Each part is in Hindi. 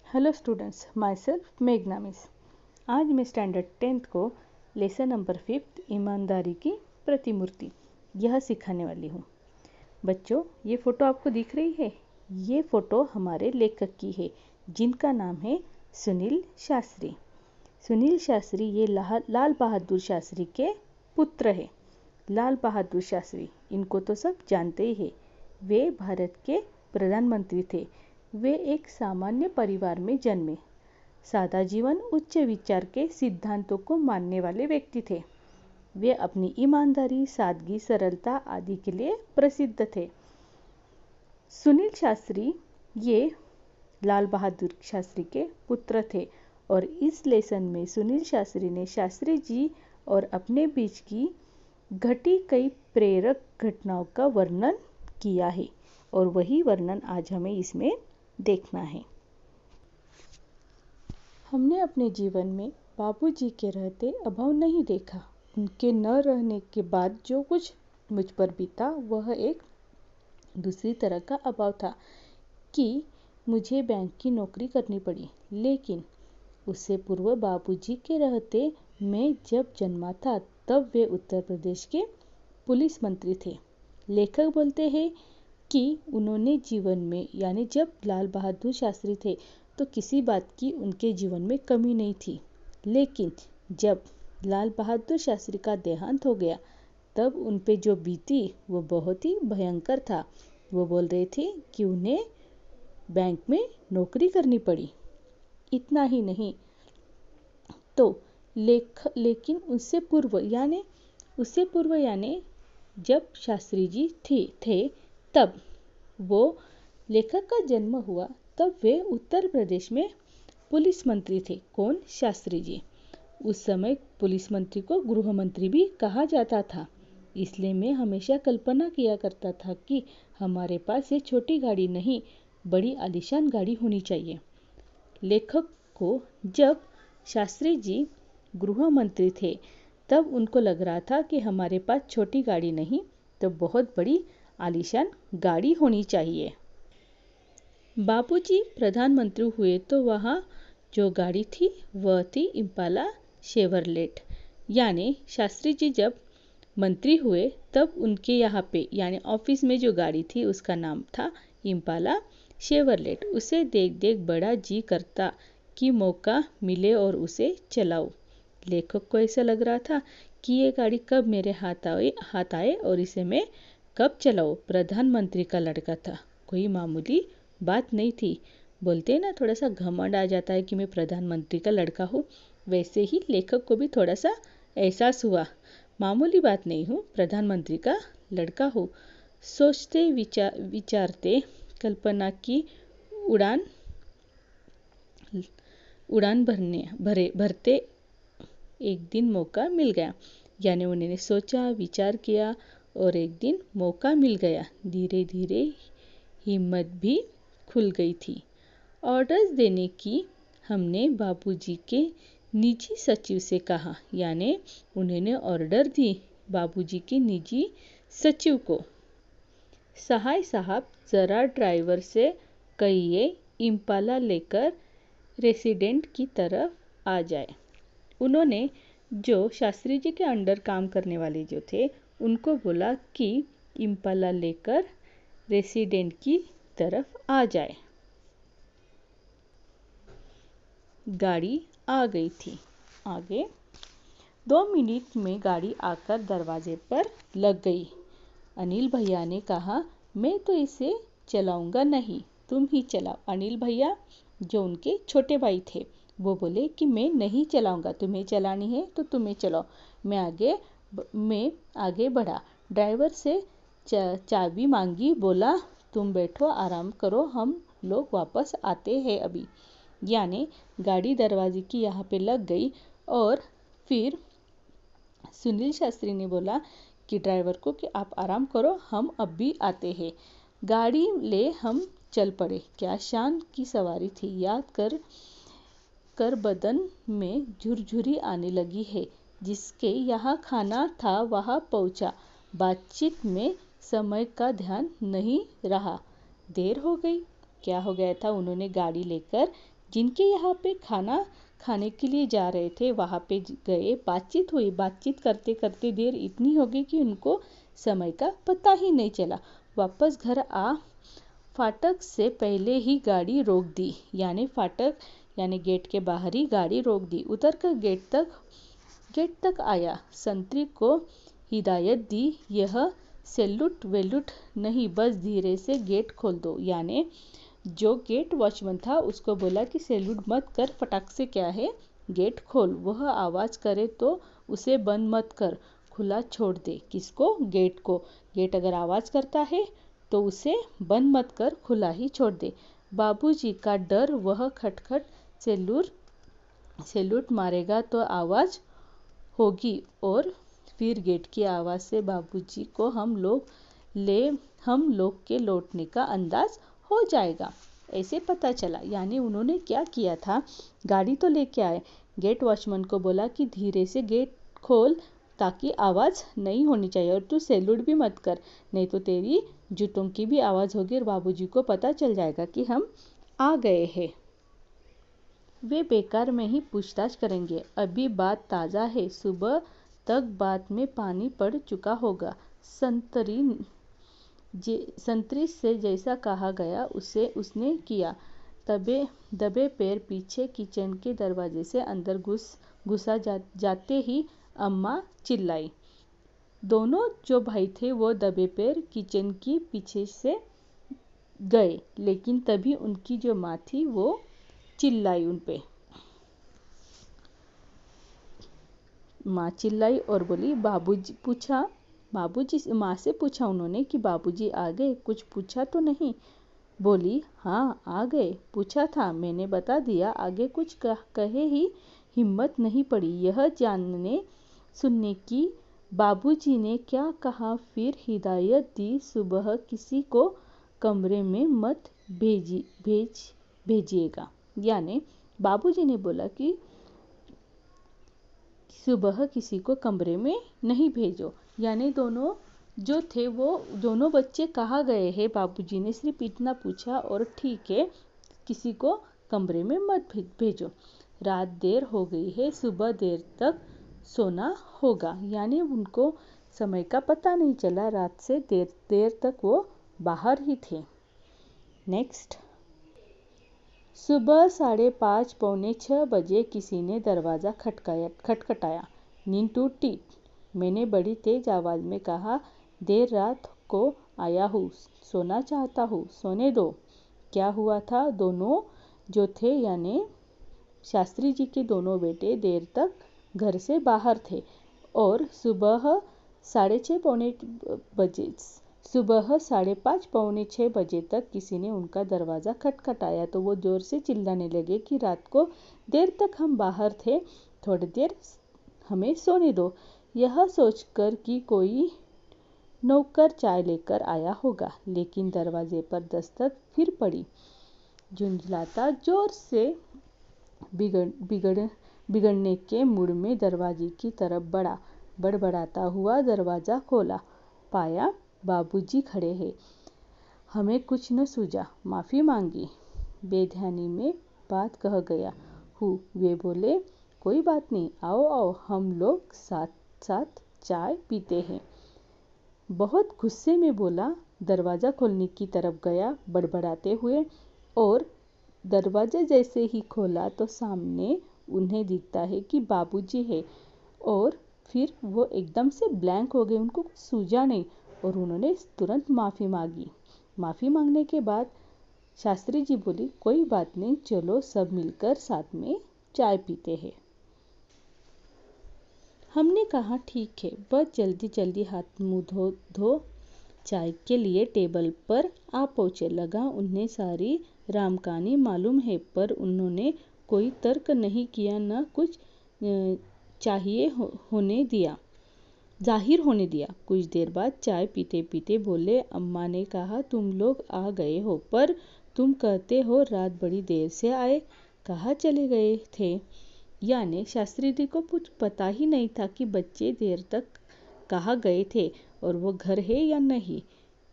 हेलो स्टूडेंट्स, माई सेल्फ मेघना मिस। आज मैं स्टैंडर्ड 10th को लेसन नंबर 5 ईमानदारी की प्रतिमूर्ति यह सिखाने वाली हूँ। बच्चों, ये फ़ोटो आपको दिख रही है। ये फ़ोटो हमारे लेखक की है जिनका नाम है सुनील शास्त्री। सुनील शास्त्री ये लाल बहादुर शास्त्री के पुत्र है। लाल बहादुर शास्त्री, इनको तो सब जानते ही हैं। वे भारत के प्रधानमंत्री थे। वे एक सामान्य परिवार में जन्मे। सादा जीवन, उच्च विचार के सिद्धांतों को मानने वाले व्यक्ति थे। वे अपनी ईमानदारी, सादगी, सरलता आदि के लिए प्रसिद्ध थे। सुनील शास्त्री ये लाल बहादुर शास्त्री के पुत्र थे और इस लेसन में सुनील शास्त्री ने शास्त्री जी और अपने बीच की घटी कई प्रेरक घटनाओं का वर्णन किया है और वही वर्णन आज हमें इसमें देखना है। हमने अपने जीवन में बापूजी के रहते अभाव नहीं देखा। उनके न रहने के बाद जो कुछ मुझ पर बीता वह एक दूसरी तरह का अभाव था कि मुझे बैंक की नौकरी करनी पड़ी। लेकिन उससे पूर्व बापूजी के रहते मैं जब जन्मा था तब वे उत्तर प्रदेश के पुलिस मंत्री थे। लेखक बोलते हैं कि उन्होंने जीवन में, यानी जब लाल बहादुर शास्त्री थे तो किसी बात की उनके जीवन में कमी नहीं थी। लेकिन जब लाल बहादुर शास्त्री का देहांत हो गया तब उन पे जो बीती वो बहुत ही भयंकर था। वो बोल रहे थे कि उन्हें बैंक में नौकरी करनी पड़ी। इतना ही नहीं तो लेकिन उससे पूर्व यानी जब शास्त्री जी थे तब वो लेखक का जन्म हुआ तब वे उत्तर प्रदेश में पुलिस मंत्री थे। कौन? शास्त्री जी। उस समय पुलिस मंत्री को गृह मंत्री भी कहा जाता था। इसलिए मैं हमेशा कल्पना किया करता था कि हमारे पास ये छोटी गाड़ी नहीं, बड़ी आलीशान गाड़ी होनी चाहिए। लेखक को जब शास्त्री जी गृह मंत्री थे तब उनको लग रहा था कि हमारे पास छोटी गाड़ी नहीं तो बहुत बड़ी आलीशान गाड़ी होनी चाहिए। बापूजी प्रधानमंत्री हुए तो वहाँ जो गाड़ी थी वह थी इम्पाला शेवरलेट। यानी शास्त्री जी जब मंत्री हुए तब उनके यहाँ पे यानी ऑफिस में जो गाड़ी थी उसका नाम था इम्पाला शेवरलेट। उसे देख देख बड़ा जी करता कि मौका मिले और उसे चलाओ। लेखक को ऐसा लग रहा था कि ये गाड़ी कब मेरे हाथ आए और इसे मैं कब चलाओ। प्रधानमंत्री का लड़का था, कोई मामूली बात नहीं थी। बोलते ना, थोड़ा सा घमंड आ जाता है कि मैं प्रधानमंत्री का लड़का हूँ। वैसे ही लेखक को भी थोड़ा सा एहसास हुआ, मामूली बात नहीं हूँ, प्रधानमंत्री का लड़का हूँ। सोचते विचारते कल्पना की उड़ान भरते एक दिन मौका मिल गया। यानी उन्होंने सोचा, विचार किया और एक दिन मौका मिल गया। धीरे धीरे हिम्मत भी खुल गई थी। ऑर्डर्स देने की हमने बापूजी के निजी सचिव से कहा। यानी उन्होंने ऑर्डर दी बापूजी के निजी सचिव को, सहाय साहब जरा ड्राइवर से कहिए इम्पाला लेकर रेसिडेंट की तरफ आ जाए। उन्होंने जो शास्त्री जी के अंडर काम करने वाले जो थे उनको बोला कि इम्पाला लेकर रेसिडेंट की तरफ आ जाए। गाड़ी आ गई थी। आगे 2 मिनट में गाड़ी आकर दरवाजे पर लग गई। अनिल भैया ने कहा, मैं तो इसे चलाऊंगा नहीं, तुम ही चलाओ। अनिल भैया जो उनके छोटे भाई थे वो बोले कि मैं नहीं चलाऊंगा, तुम्हें चलानी है तो तुम्हें चलाओ। मैं आगे बढ़ा, ड्राइवर से चाबी मांगी, बोला तुम बैठो, आराम करो, हम लोग वापस आते हैं अभी। यानी गाड़ी दरवाजे की यहाँ पे लग गई और फिर सुनील शास्त्री ने बोला कि ड्राइवर को कि आप आराम करो, हम अब भी आते हैं। गाड़ी ले हम चल पड़े। क्या शान की सवारी थी। याद कर बदन में झुरझुरी आने लगी है। जिसके यहाँ खाना था वहाँ पहुँचा। बातचीत में समय का ध्यान नहीं रहा। देर हो गई। क्या हो गया था, उन्होंने गाड़ी लेकर जिनके यहाँ पे खाना खाने के लिए जा रहे थे वहाँ पे गए। बातचीत हुई। बातचीत करते करते देर इतनी हो गई कि उनको समय का पता ही नहीं चला। वापस घर आ फाटक से पहले ही गाड़ी रोक दी, यानी फाटक यानी गेट के बाहर ही गाड़ी रोक दी। उतर कर गेट तक आया। संतरी को हिदायत दी, यह सैल्यूट वैल्यूट नहीं, बस धीरे से गेट खोल दो। यानी जो गेट वॉचमैन था उसको बोला कि सैल्यूट मत कर, फटाक से क्या है गेट खोल। वह आवाज़ करे तो उसे बंद मत कर, खुला छोड़ दे। किसको? गेट को। गेट अगर आवाज़ करता है तो उसे बंद मत कर, खुला ही छोड़ दे। बाबूजी का डर, वह खटखट सैल्यूट मारेगा तो आवाज़ होगी और फिर गेट की आवाज़ से बाबूजी को हम लोग के लौटने का अंदाज हो जाएगा। ऐसे पता चला। यानी उन्होंने क्या किया था, गाड़ी तो लेके आए, गेट वॉचमैन को बोला कि धीरे से गेट खोल ताकि आवाज़ नहीं होनी चाहिए, और तू सैल्यूट भी मत कर, नहीं तो तेरी जूतों की भी आवाज़ होगी और बाबूजी को पता चल जाएगा कि हम आ गए हैं। वे बेकार में ही पूछताछ करेंगे। अभी बात ताज़ा है, सुबह तक बात में पानी पड़ चुका होगा। संतरी से जैसा कहा गया उसे उसने किया। दबे पैर पीछे किचन के दरवाजे से अंदर घुसा जाते ही अम्मा चिल्लाई। दोनों जो भाई थे वो दबे पैर किचन की पीछे से गए, लेकिन तभी उनकी जो माँ थी वो चिल्लाई उन पे। माँ चिल्लाई और बोली, माँ से पूछा उन्होंने कि बाबूजी आ गए? कुछ पूछा तो नहीं? बोली, हाँ आ गए। पूछा था, मैंने बता दिया। आगे कुछ कहे ही हिम्मत नहीं पड़ी यह जानने सुनने की बाबूजी ने क्या कहा। फिर हिदायत दी, सुबह किसी को कमरे में मत भेजिएगा। यानी बाबूजी ने बोला कि सुबह किसी को कमरे में नहीं भेजो। यानी दोनों जो थे वो दोनों बच्चे कहाँ गए हैं, बाबूजी ने सिर्फ इतना पूछा और ठीक है किसी को कमरे में मत भेजो। रात देर हो गई है, सुबह देर तक सोना होगा। यानी उनको समय का पता नहीं चला, रात से देर तक वो बाहर ही थे। नेक्स्ट, सुबह 5:30 पौने 6 बजे किसी ने दरवाज़ा खटखटाया। नींद टूटी। मैंने बड़ी तेज आवाज़ में कहा, देर रात को आया हूँ, सोना चाहता हूँ, सोने दो। क्या हुआ था? दोनों जो थे यानी शास्त्री जी के दोनों बेटे देर तक घर से बाहर थे और सुबह 5:30 पौने 6 बजे तक किसी ने उनका दरवाज़ा खटखटाया तो वो जोर से चिल्लाने लगे कि रात को देर तक हम बाहर थे, थोड़ी देर हमें सोने दो। यह सोचकर कि कोई नौकर चाय लेकर आया होगा, लेकिन दरवाजे पर दस्तक फिर पड़ी। झुंझलाता जोर से बिगड़ने के मूड में दरवाजे की तरफ बढ़ा। बड़बड़ाता हुआ दरवाज़ा खोला, पाया बाबूजी खड़े हैं। हमें कुछ न सूझा, माफ़ी मांगी। बेध्यानी में बात कह गया हूँ। वे बोले, कोई बात नहीं, आओ आओ, हम लोग साथ साथ चाय पीते हैं। बहुत गुस्से में बोला, दरवाज़ा खोलने की तरफ गया बड़बड़ाते हुए और दरवाज़ा जैसे ही खोला तो सामने उन्हें दिखता है कि बाबूजी है और फिर वो एकदम से ब्लैंक हो गए, उनको कुछ सूझा नहीं और उन्होंने तुरंत माफ़ी मांगी। माफ़ी मांगने के बाद शास्त्री जी बोली, कोई बात नहीं, चलो सब मिलकर साथ में चाय पीते हैं। हमने कहा ठीक है, बस जल्दी जल्दी हाथ मुँह धो चाय के लिए टेबल पर आ पहुँचे। लगा उन्हें सारी रामकहानी मालूम है, पर उन्होंने कोई तर्क नहीं किया, न कुछ जाहिर होने दिया। कुछ देर बाद चाय पीते पीते बोले, अम्मा ने कहा तुम लोग आ गए हो, पर तुम कहते हो रात बड़ी देर से आए, कहाँ चले गए थे? यानी शास्त्री जी को कुछ पता ही नहीं था कि बच्चे देर तक कहाँ गए थे और वो घर है या नहीं।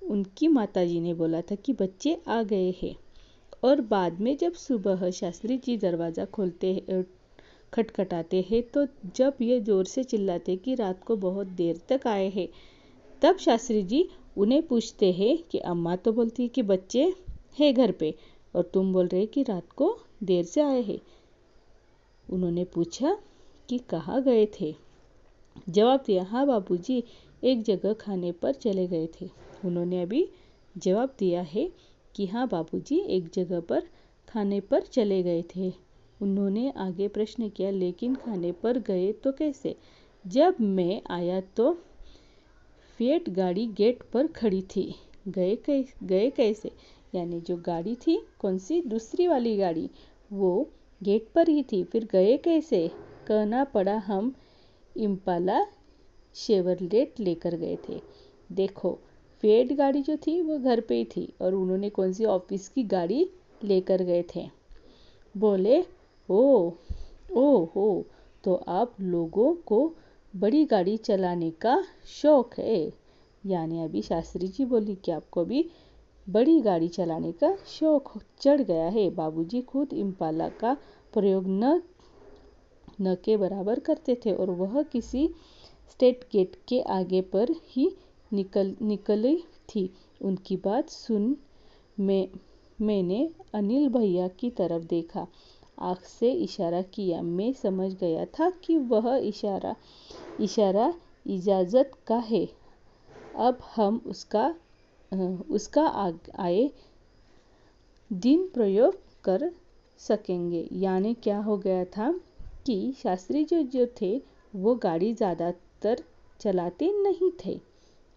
उनकी माताजी ने बोला था कि बच्चे आ गए हैं और बाद में जब सुबह शास्त्री जी दरवाज़ा खटखटाते हैं तो जब ये ज़ोर से चिल्लाते कि रात को बहुत देर तक आए हैं, तब शास्त्री जी उन्हें पूछते हैं कि अम्मा तो बोलती है कि बच्चे हैं घर पे और तुम बोल रहे कि रात को देर से आए हैं। उन्होंने पूछा कि कहाँ गए थे। जवाब दिया, हाँ बाबूजी, एक जगह खाने पर चले गए थे। उन्होंने अभी जवाब दिया है कि हाँ बाबूजी, एक जगह पर खाने पर चले गए थे। उन्होंने आगे प्रश्न किया, लेकिन खाने पर गए तो कैसे? जब मैं आया तो फिएट गाड़ी गेट पर खड़ी थी। गए कैसे? यानी जो गाड़ी थी, कौन सी? दूसरी वाली गाड़ी, वो गेट पर ही थी। फिर गए कैसे? कहना पड़ा हम इम्पाला शेवरलेट लेकर गए थे। देखो, फिएट गाड़ी जो थी वो घर पे ही थी और उन्होंने कौन सी ऑफिस की गाड़ी लेकर गए थे। बोले, ओ हो, तो आप लोगों को बड़ी गाड़ी चलाने का शौक है। यानी अभी शास्त्री जी बोली कि आपको भी बड़ी गाड़ी चलाने का शौक चढ़ गया है। बाबूजी खुद इम्पाला का प्रयोग न के बराबर करते थे और वह किसी स्टेट गेट के आगे पर ही निकली थी। उनकी बात सुन मैंने अनिल भैया की तरफ देखा, आँख से इशारा किया। मैं समझ गया था कि वह इशारा इजाज़त का है। अब हम उसका आए दिन प्रयोग कर सकेंगे। यानी क्या हो गया था कि शास्त्री जो थे वो गाड़ी ज़्यादातर चलाते नहीं थे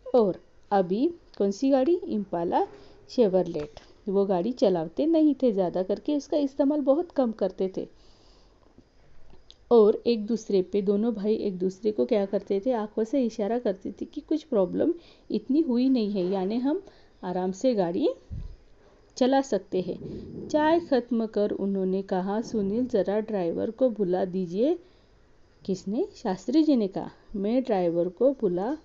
और अभी कौन सी गाड़ी? इम्पाला शेवरलेट, वो गाड़ी चलाते नहीं थे, ज़्यादा करके उसका इस्तेमाल बहुत कम करते थे। और एक दूसरे पे दोनों भाई एक दूसरे को क्या करते थे? आंखों से इशारा करते थे कि कुछ प्रॉब्लम इतनी हुई नहीं है, यानी हम आराम से गाड़ी चला सकते हैं। चाय खत्म कर उन्होंने कहा, सुनील ज़रा ड्राइवर को बुला दीजिए। किसने? शास्त्री जी ने कहा। मैं ड्राइवर को बुला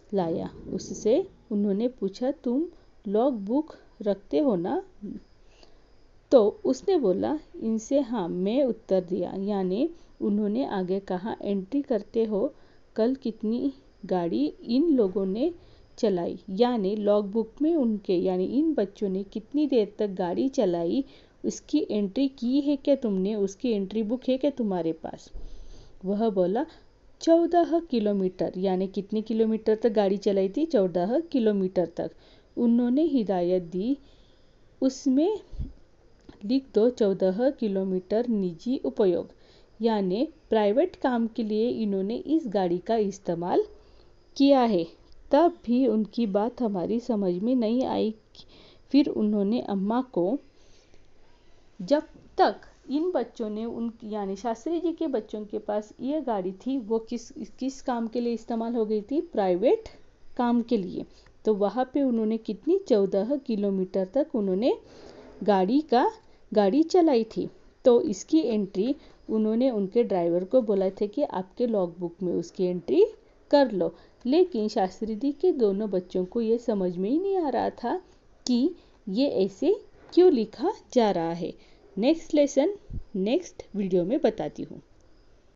लाया। उससे उन्होंने पूछा, तुम लॉग बुक रखते हो ना? तो उसने बोला, इनसे हाँ, मैं उत्तर दिया। यानी उन्होंने आगे कहा, एंट्री करते हो कल कितनी गाड़ी इन लोगों ने चलाई। यानी लॉग बुक में उनके यानी इन बच्चों ने कितनी देर तक गाड़ी चलाई उसकी एंट्री की है क्या तुमने? उसकी एंट्री बुक है क्या तुम्हारे पास? वह बोला, 14 किलोमीटर। यानी कितने किलोमीटर तक गाड़ी चलाई थी? 14 किलोमीटर तक। उन्होंने हिदायत दी, उसमें लिख दो 14 किलोमीटर निजी उपयोग। यानी प्राइवेट काम के लिए इन्होंने इस गाड़ी का इस्तेमाल किया है। तब भी उनकी बात हमारी समझ में नहीं आई। फिर उन्होंने अम्मा को, जब तक इन बच्चों ने यानी शास्त्री जी के बच्चों के पास ये गाड़ी थी, वो किस काम के लिए इस्तेमाल हो गई थी? प्राइवेट काम के लिए। तो वहाँ पे उन्होंने कितनी 14 किलोमीटर तक उन्होंने गाड़ी चलाई थी। तो इसकी एंट्री उन्होंने उनके ड्राइवर को बोला था कि आपके लॉग बुक में उसकी एंट्री कर लो। लेकिन शास्त्री जी के दोनों बच्चों को ये समझ में ही नहीं आ रहा था कि ये ऐसे क्यों लिखा जा रहा है। नेक्स्ट लेसन नेक्स्ट वीडियो में बताती हूँ।